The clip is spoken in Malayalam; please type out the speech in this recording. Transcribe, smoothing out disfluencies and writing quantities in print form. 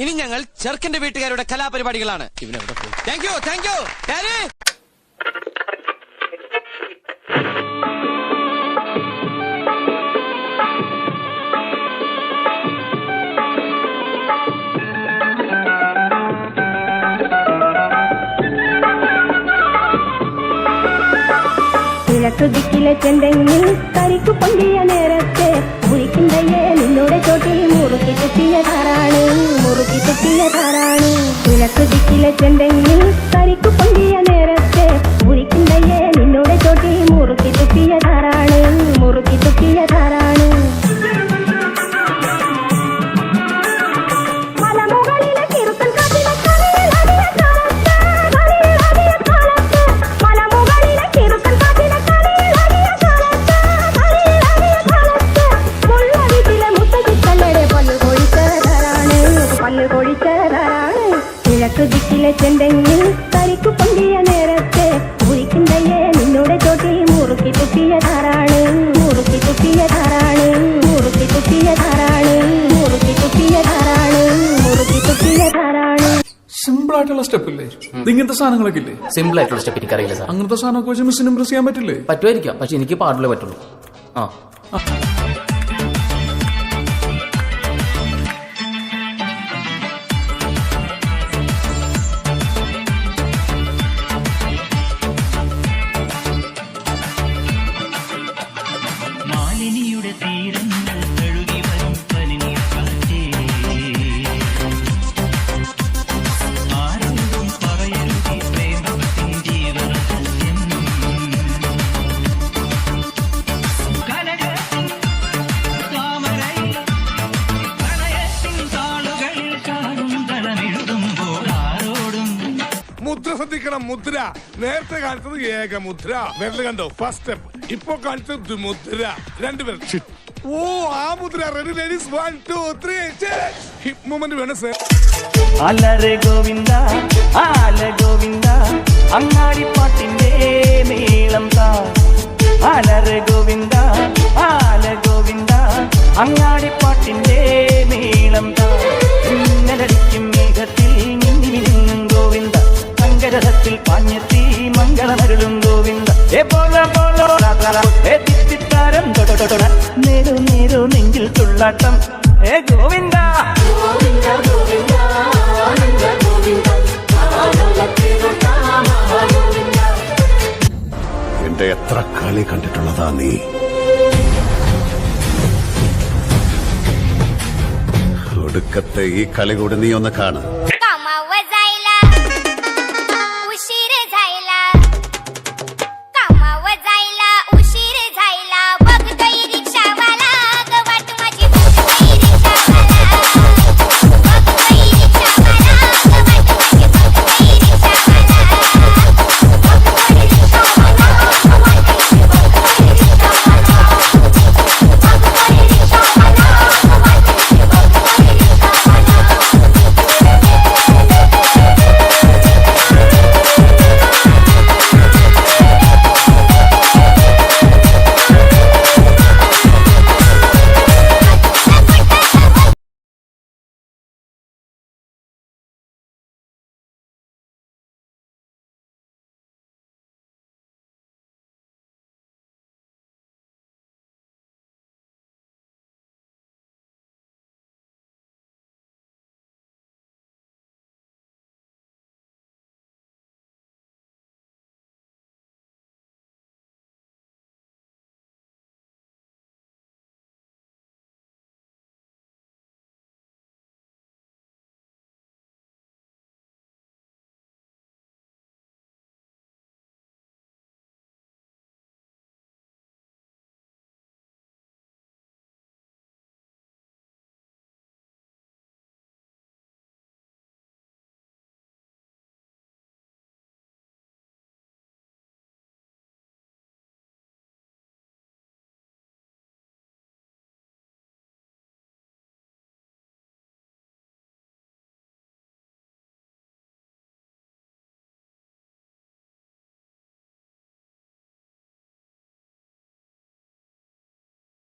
ഇനി ഞങ്ങൾ ചെറുക്കന്റെ വീട്ടുകാരുടെ കലാപരിപാടികളാണ്. Thank you thank you. കിഴക്കുദിക്കിലെ ചെണ്ടെങ്കിൽ കരിക്കു പൊന്തിയ നേരത്തെ മുറിക്കിണ്ടയെ നിന്നോടെ ചോട്ടിൽ മുറുക്കി തുപ്പിയതാരാണ്, മുറുക്കി തുപ്പിയതാരാണ്. കിഴക്കുദിക്കിലെ ചെണ്ടെങ്കിൽ കരിക്കു പൊന്തിയ നേരത്തെ മുറിക്കിണ്ടയെ നിന്നോടെ ചോട്ടിൽ മുറുക്കി തുപ്പിയതാരാണ്, മുറുക്കി തുപ്പിയതാരാണ്. കിഴക്കുദിക്കിലെ ചെണ്ടെങ്കിൽ കരിക്കു പൊന്തിയ നേരത്തെ മുറിക്കിണ്ടയെ നിന്നോടെ ചോട്ടിൽ മുറുക്കി തുപ്പിയതാരാണ്, മുറുക്കി തുപ്പിയതാരാണ്, മുറുക്കി തുപ്പിയതാരാണ്, മുറുക്കി തുപ്പിയതാരാണ്, മുറുക്കി തുപ്പിയതാരാണ്. സിമ്പിൾ ആയിട്ടുള്ള സ്റ്റെപ്പ് ഇല്ലേ ഇങ്ങനത്തെ സാധനങ്ങളൊക്കെ ഇല്ലേ? സിമ്പിൾ ആയിട്ടുള്ള സ്റ്റെപ്പ് എനിക്കറിയില്ല സാർ. അങ്ങനത്തെ സാധനമൊക്കെ വെച്ച് മിസ്സിന് ഇംപ്രസ് ചെയ്യാൻ പറ്റില്ലേ? പറ്റുമായിരിക്കാം, പക്ഷെ എനിക്ക് പാടില്ലേ പറ്റുള്ളൂ. ആ മുദ്ര ശ്രദ്ധിക്കണം. മുദ്ര നേരത്തെ കാണിച്ചത് ഏകമുദ്ര, വിരൽ കണ്ടോ? First step. ഇപ്പൊ കാണിച്ചത് ദ്വിമുദ്ര, രണ്ടുപേർ. ഓ ആ മുദ്ര. റെഡി ലേഡീസ്, 1 2 3 ഹിപ്പ് മൂവ്മെന്റ് വേണം സർ. അലരെ ഗോവിന്ദ ആല ഗോവിന്ദ അങ്ങാടിപ്പാട്ടിന്റെ മേളം താ. അലരെ ഗോവിന്ദ ആല ഗോവിന്ദ അങ്ങാടിപ്പാട്ടിന്റെ മേളം താ. മിന്നലടിക്കും മേഘത്തിൽ മിന്നിമിന്നും ഗോവിന്ദ സങ്കരത്തിൽ പാഞ്ഞെത്തി മംഗളമരുളും ഗോവിന്ദ. നേരോ നേരോ നെഞ്ചിൽ തുള്ളാട്ടം ഏ ഗോവിന്ദ. എന്റെ എത്ര കളി കണ്ടിട്ടുള്ളതാ നീ. ഒടുക്കത്തെ ഈ കളി കൂടി നീ ഒന്ന് കാണും.